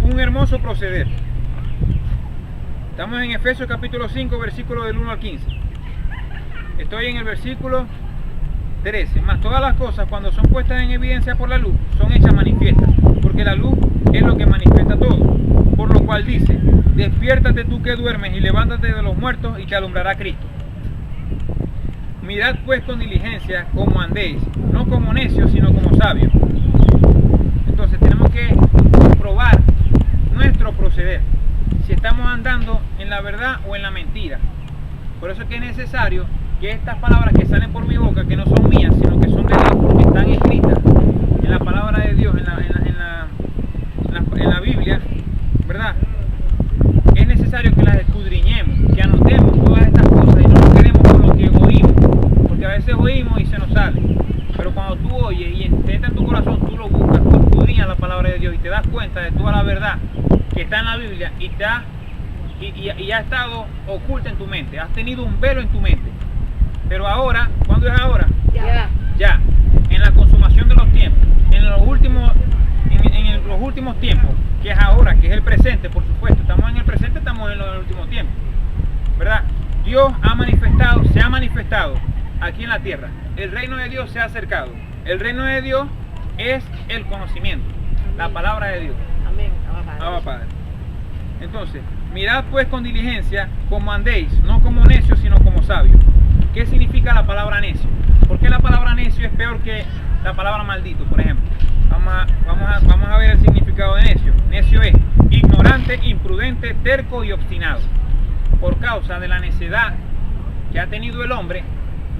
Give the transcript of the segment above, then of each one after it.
un hermoso proceder. Estamos en Efesios capítulo 5, versículo del 1 al 15. Estoy en el versículo 13. Mas todas las cosas, cuando son puestas en evidencia por la luz, son hechas manifiestas, porque la luz es lo que manifiesta todo. Por lo cual dice: despiértate tú que duermes y levántate de los muertos y te alumbrará Cristo. Mirad pues con diligencia cómo andéis, no como necios, sino como sabios. Entonces tenemos que probar nuestro proceder, si estamos andando en la verdad o en la mentira. Por eso es que es necesario que estas palabras que salen por mi boca, que no son mías, sino que son de Dios, porque están escritas en la palabra de Dios, en la Biblia, ¿verdad? Es necesario que las escudriñemos, que anotemos todas estas cosas y no nos quedemos con lo que oímos, porque a veces oímos y se nos sale. Pero cuando tú oyes y entra en tu corazón, tú lo buscas, tú escudriñas la palabra de Dios y te das cuenta de toda la verdad que está en la Biblia y ha estado oculta en tu mente, has tenido un velo en tu mente. Pero ahora, ¿cuándo es ahora? Ya, en la consumación de los tiempos, en los últimos tiempos, que es ahora, que es el presente, por supuesto, estamos en el presente, estamos en los últimos tiempos, ¿verdad? Dios se ha manifestado aquí en la tierra, el reino de Dios se ha acercado, el reino de Dios es el conocimiento, la palabra de Dios. Amén. Abba Padre. Entonces, mirad pues con diligencia cómo andéis, no como necios, sino como sabios. ¿Qué significa la palabra necio? ¿Por qué la palabra necio es peor que la palabra maldito, por ejemplo? Vamos a ver el significado de necio. Necio es ignorante, imprudente, terco y obstinado. Por causa de la necedad que ha tenido el hombre,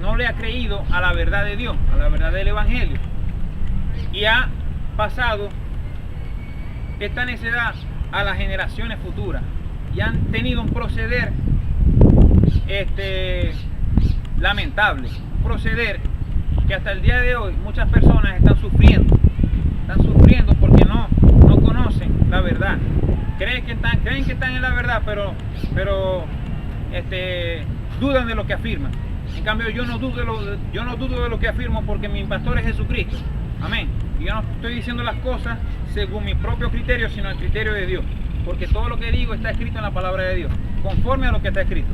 no le ha creído a la verdad de Dios, a la verdad del Evangelio. Y ha pasado esta necedad a las generaciones futuras. Y han tenido un proceder lamentable, un proceder que hasta el día de hoy muchas personas están sufriendo porque no conocen la verdad, creen que están en la verdad, pero dudan de lo que afirman. En cambio yo no dudo de lo que afirmo, porque mi pastor es Jesucristo, amén. Y yo no estoy diciendo las cosas según mi propio criterio, sino el criterio de Dios, porque todo lo que digo está escrito en la palabra de Dios, conforme a lo que está escrito,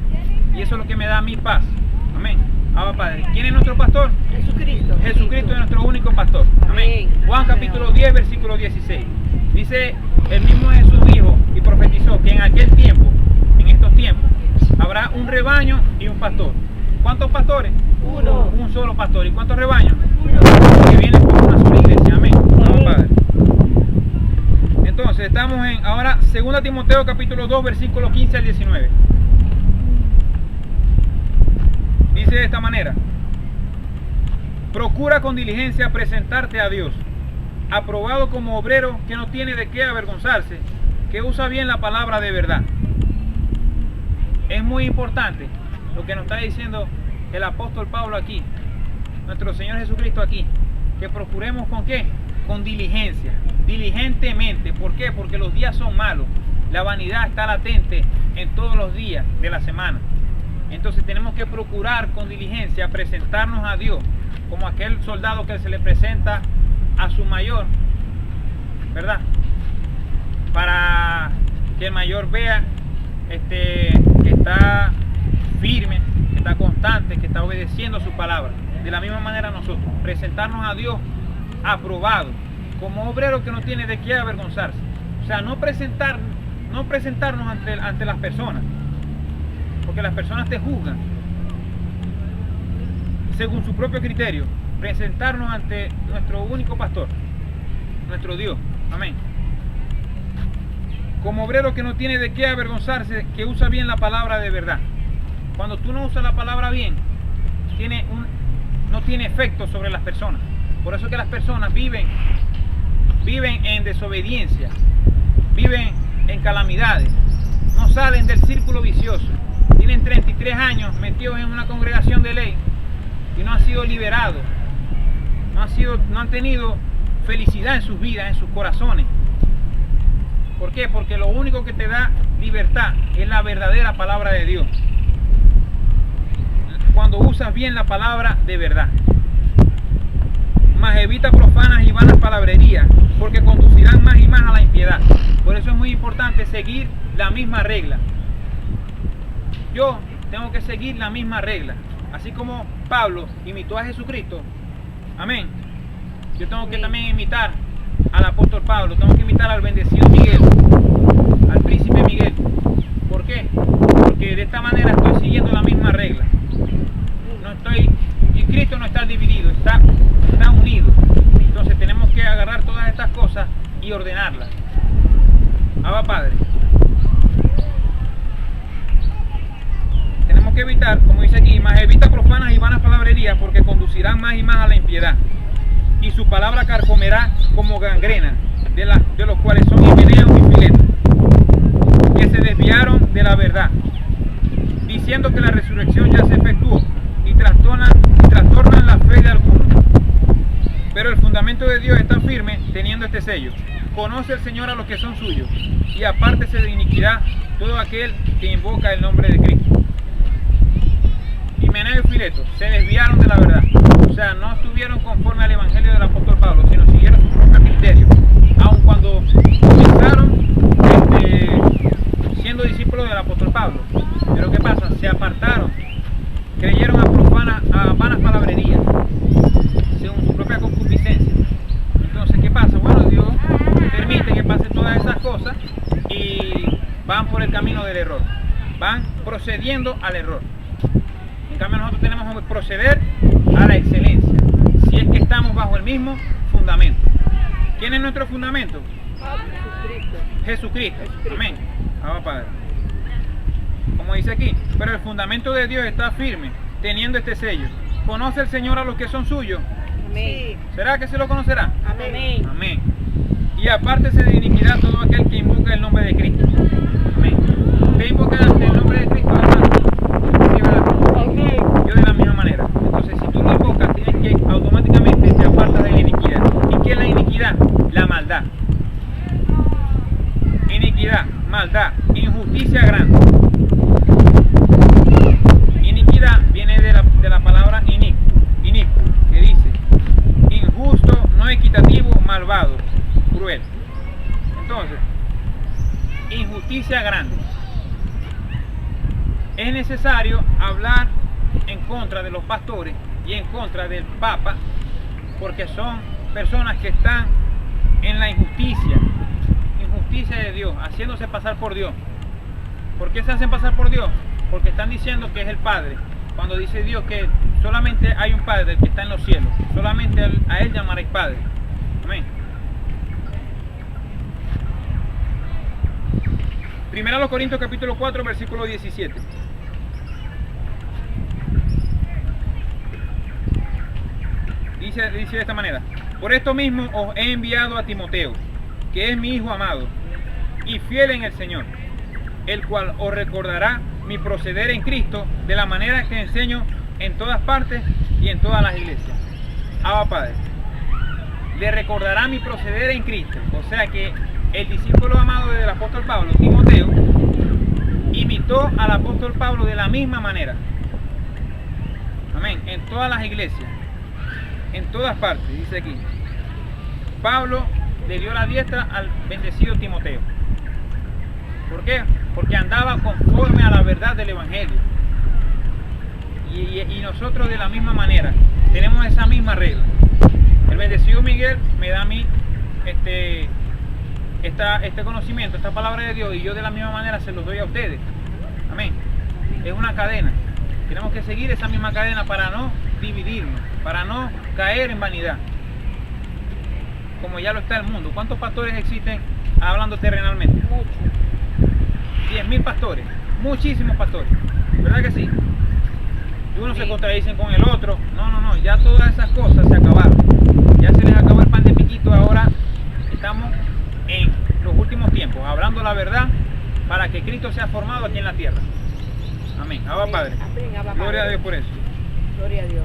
y eso es lo que me da mi paz. Amén. Abba Padre. ¿Quién es nuestro pastor? Jesucristo. Jesucristo es nuestro único pastor. Amén. Juan capítulo 10, versículo 16. Dice, el mismo Jesús dijo y profetizó que en aquel tiempo, en estos tiempos, habrá un rebaño y un pastor. ¿Cuántos pastores? Uno. Un solo pastor. ¿Y cuántos rebaños? Uno. Que vienen por una sola iglesia. Amén. Abba Padre. Entonces, estamos en ahora 2 Timoteo capítulo 2, versículo 15 al 19. Dice de esta manera: procura con diligencia presentarte a Dios, aprobado como obrero que no tiene de qué avergonzarse, que usa bien la palabra de verdad. Es muy importante lo que nos está diciendo el apóstol Pablo aquí, nuestro Señor Jesucristo aquí, que procuremos ¿con qué? Con diligencia, diligentemente. ¿Por qué? Porque los días son malos, la vanidad está latente en todos los días de la semana. Entonces tenemos que procurar con diligencia presentarnos a Dios como aquel soldado que se le presenta a su mayor, ¿verdad? Para que el mayor vea que está firme, que está constante, que está obedeciendo su palabra. De la misma manera nosotros, presentarnos a Dios aprobado, como obrero que no tiene de qué avergonzarse. O sea, no presentarnos ante las personas, porque las personas te juzgan según su propio criterio. Presentarnos ante nuestro único pastor, nuestro Dios. Amén. Como obrero que no tiene de qué avergonzarse, que usa bien la palabra de verdad. Cuando tú no usas la palabra bien, no tiene efecto sobre las personas. Por eso es que las personas viven en desobediencia, viven en calamidades, no salen del círculo vicioso. Tienen 33 años metidos en una congregación de ley y no han sido liberados, no han tenido felicidad en sus vidas, en sus corazones. ¿Por qué? Porque lo único que te da libertad es la verdadera palabra de Dios, cuando usas bien la palabra de verdad. Mas evita profanas y vanas palabrerías, porque conducirán más y más a la impiedad. Por eso es muy importante seguir la misma regla. Yo tengo que seguir la misma regla. Así como Pablo imitó a Jesucristo, amén, yo tengo que también imitar al apóstol Pablo, tengo que imitar al bendecido Miguel, al príncipe Miguel. ¿Por qué? Porque de esta manera estoy siguiendo la misma regla. Y Cristo no está dividido, está unido. Entonces tenemos que agarrar todas estas cosas y ordenarlas. Abba Padre. Tenemos que evitar, como dice aquí, más evita profanas y vanas palabrerías, porque conducirán más y más a la impiedad. Y su palabra carcomerá como gangrena, de los cuales son Himeneo y Fileto, que se desviaron de la verdad, diciendo que la resurrección ya se efectuó, y trastornan la fe de algunos. Pero el fundamento de Dios está firme, teniendo este sello: conoce el Señor a los que son suyos, y apártese de iniquidad todo aquel que invoca el nombre de Cristo. Himeneo y Fileto se desviaron de la verdad, o sea, no estuvieron conforme al evangelio del apóstol Pablo, sino siguieron su propio criterio, aun cuando comenzaron siendo discípulos del apóstol Pablo. Pero ¿qué pasa? Se apartaron, creyeron a vanas palabrerías, según su propia concupiscencia. Entonces, ¿qué pasa? Bueno, Dios permite que pasen todas esas cosas y van por el camino del error, van procediendo al error. En cambio, nosotros tenemos que proceder a la excelencia, si es que estamos bajo el mismo fundamento. ¿Quién es nuestro fundamento? Jesucristo. Amén. Vamos, Padre. Como dice aquí, pero el fundamento de Dios está firme, teniendo este sello: conoce el Señor a los que son suyos. Amén. ¿Será que se lo conocerá? Amén. Amén. Y apártese de iniquidad todo aquel que invoca el nombre de Cristo. Amén. ¿Qué invoca el nombre de Cristo, hermano? Sí, ¿verdad? Yo de la misma manera. Entonces, si tú lo invocas, tienes que automáticamente te apartas de la iniquidad. ¿Y qué es la iniquidad? La maldad. Iniquidad, maldad, injusticia grande. Iniquidad viene de la palabra iniquo, que dice injusto, no equitativo, malvado, cruel. Entonces, injusticia grande. Es necesario hablar en contra de los pastores y en contra del Papa, porque son personas que están en la injusticia de Dios, haciéndose pasar por Dios. ¿Por qué se hacen pasar por Dios? Porque están diciendo que es el Padre, cuando dice Dios que solamente hay un Padre, el que está en los cielos, solamente a Él llamaréis Padre. Amén. Primero a los Corintios capítulo 4, versículo 17. Dice de esta manera: por esto mismo os he enviado a Timoteo, que es mi hijo amado y fiel en el Señor, el cual os recordará mi proceder en Cristo de la manera que enseño en todas partes y en todas las iglesias. Abba Padre, le recordará mi proceder en Cristo. O sea que el discípulo amado del apóstol Pablo, Timoteo, imitó al apóstol Pablo de la misma manera. Amén. En todas las iglesias, en todas partes, dice aquí. Pablo le dio la diestra al bendecido Timoteo. ¿Por qué? Porque andaba conforme a la verdad del evangelio. Y nosotros de la misma manera tenemos esa misma regla. El bendecido Miguel me da a mí este conocimiento, esta palabra de Dios, y yo de la misma manera se los doy a ustedes. Amén. Es una cadena. Tenemos que seguir esa misma cadena para no dividirnos, para no caer en vanidad, como ya lo está el mundo. ¿Cuántos pastores existen hablando terrenalmente? Muchos. 10.000 pastores, muchísimos pastores, ¿verdad que sí? Y unos se contradicen con el otro. No, ya todas esas cosas se acabaron. Ya se les acabó el pan de piquito. Ahora estamos en los últimos tiempos, hablando la verdad para que Cristo sea formado aquí en la tierra. Amén. Abba Padre. Amén, Abba Gloria Padre. a Dios por eso. Gloria a Dios.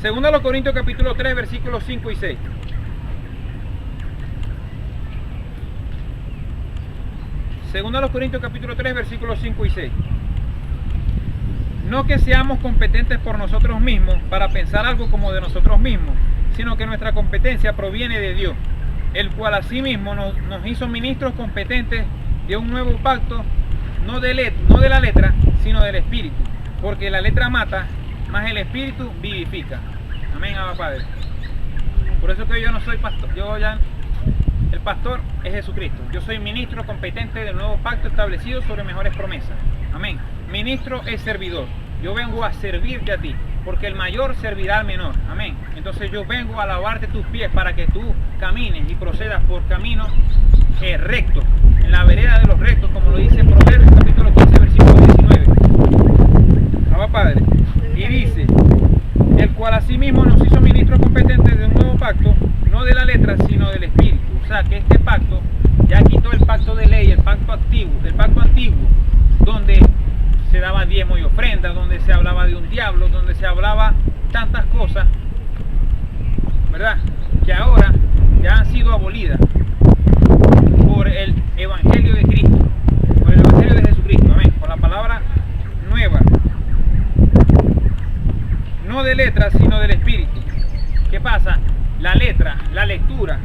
Segundo a los Corintios capítulo 3, versículos 5 y 6. Segundo a los Corintios capítulo 3, versículos 5 y 6. No que seamos competentes por nosotros mismos para pensar algo como de nosotros mismos, sino que nuestra competencia proviene de Dios, el cual asimismo nos hizo ministros competentes de un nuevo pacto, no de la letra, sino del Espíritu, porque la letra mata, mas el Espíritu vivifica. Amén, Abba Padre. Por eso que yo no soy pastor, el pastor es Jesucristo. Yo soy ministro competente del nuevo pacto establecido sobre mejores promesas. Amén. Ministro es servidor. Yo vengo a servirte a ti, porque el mayor servirá al menor. Amén. Entonces yo vengo a lavarte tus pies para que tú camines y procedas por caminos rectos, en la vereda de los rectos, como lo dice Proverbios capítulo 15, versículo 19. Abba Padre. Y dice, el cual asimismo nos hizo ministros competentes de un nuevo pacto, no de la letra, sino del Espíritu. O sea que este pacto ya quitó el pacto de ley, el pacto antiguo, donde se daba diezmo y ofrenda, donde se hablaba de un diablo, donde se hablaba tantas cosas, ¿verdad? Que ahora ya han sido abolidas por el Evangelio de Cristo, por el Evangelio de Jesucristo, amén, por la palabra nueva, no de letra, sino del Espíritu. ¿Qué pasa? La letra, la lectura,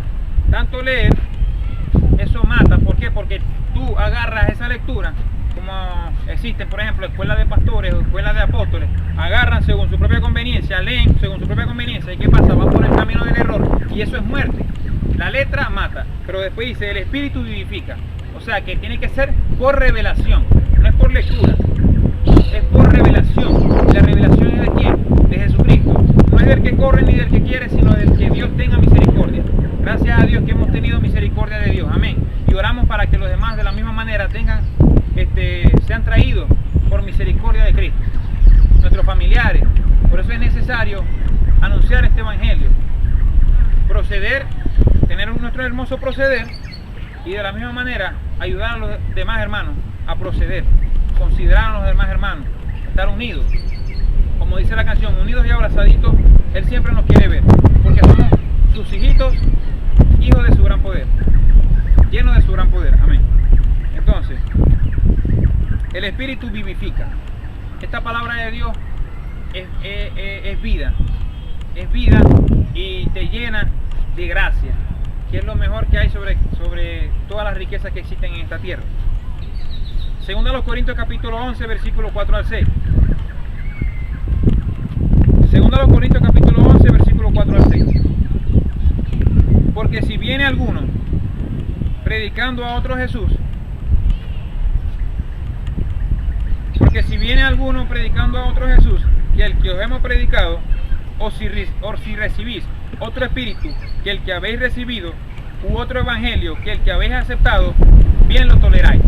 tanto leer, eso mata. ¿Por qué? Porque tú agarras esa lectura, como existen, por ejemplo, escuelas de pastores o escuelas de apóstoles, agarran según su propia conveniencia, leen según su propia conveniencia, ¿y qué pasa? Van por el camino del error, y eso es muerte. La letra mata, pero después dice, el Espíritu vivifica. O sea que tiene que ser por revelación, no es por lectura, es por revelación. ¿La revelación es de quién? De Jesucristo. No es del que corre ni del que quiere, sino del que Dios tenga misericordia. Gracias a Dios que hemos tenido misericordia de Dios, amén. Y oramos para que los demás de la misma manera sean traídos por misericordia de Cristo, nuestros familiares. Por eso es necesario anunciar este evangelio, proceder, tener nuestro hermoso proceder, y de la misma manera ayudar a los demás hermanos a proceder, considerar a los demás hermanos, estar unidos. Como dice la canción, unidos y abrazaditos, Él siempre nos quiere ver, porque somos sus hijitos, hijos de su gran poder, llenos de su gran poder, amén. Entonces, el Espíritu vivifica. Esta palabra de Dios es vida y te llena de gracia, que es lo mejor que hay sobre todas las riquezas que existen en esta tierra. Segunda a los Corintios capítulo 11, versículo 4 al 6. Segunda a los Corintios capítulo 11, versículo 4 al 6. Porque si viene alguno predicando a otro Jesús, que el que os hemos predicado, o si recibís otro espíritu que el que habéis recibido, u otro evangelio que el que habéis aceptado, bien lo toleráis.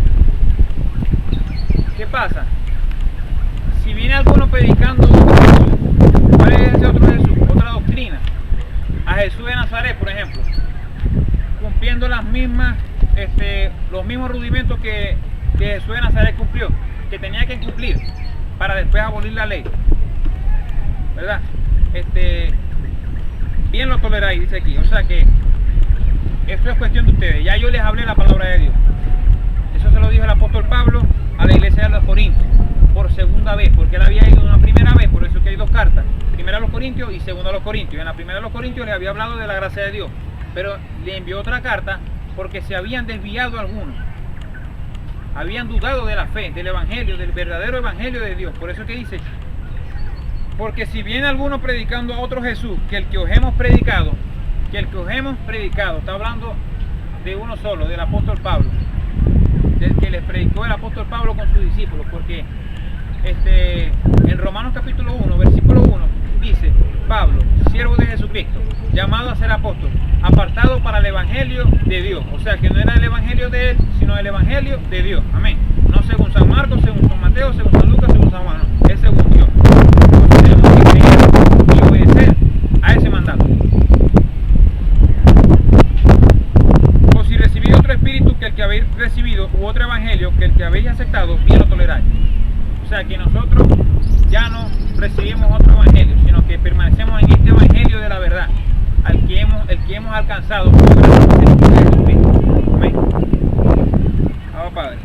¿Qué pasa? Si viene alguno predicando otro Jesús, ¿cuál es ese otro Jesús? Otra doctrina. A Jesús de Nazaret, por ejemplo, cumpliendo los mismos rudimentos que Jesús de Nazaret cumplió, que tenía que cumplir para después abolir la ley, ¿verdad? Bien lo toleráis, dice aquí. O sea que esto es cuestión de ustedes. Ya yo les hablé la palabra de Dios. Eso se lo dijo el apóstol Pablo a la iglesia de los Corintios por segunda vez, porque él había ido una primera vez, por eso que hay dos cartas, primera a los Corintios y segunda a los Corintios. En la primera a los Corintios les había hablado de la gracia de Dios, pero le envió otra carta porque se habían desviado algunos, habían dudado de la fe, del evangelio, del verdadero evangelio de Dios. Por eso que dice, porque si viene alguno predicando a otro Jesús que el que os hemos predicado, está hablando de uno solo, del apóstol Pablo, del que les predicó el apóstol Pablo con sus discípulos, porque en Romanos capítulo 1, versículo 1, dice, Pablo, siervo de Jesucristo, llamado a ser apóstol, apartado para el evangelio de Dios. O sea que no era el evangelio de él, sino el evangelio de Dios, amén. No según San Marcos, según San Mateo, según San Lucas, según San Juan, no, es según Dios. Entonces tenemos que creer y obedecer a ese mandato. O si recibís otro espíritu que el que habéis recibido, u otro evangelio que el que habéis aceptado, bien lo toleráis. O sea que nosotros ya no recibimos otro evangelio, sino que permanecemos en este evangelio de la verdad, el que hemos alcanzado por gracia de Jesucristo. Amén. Abba Padre.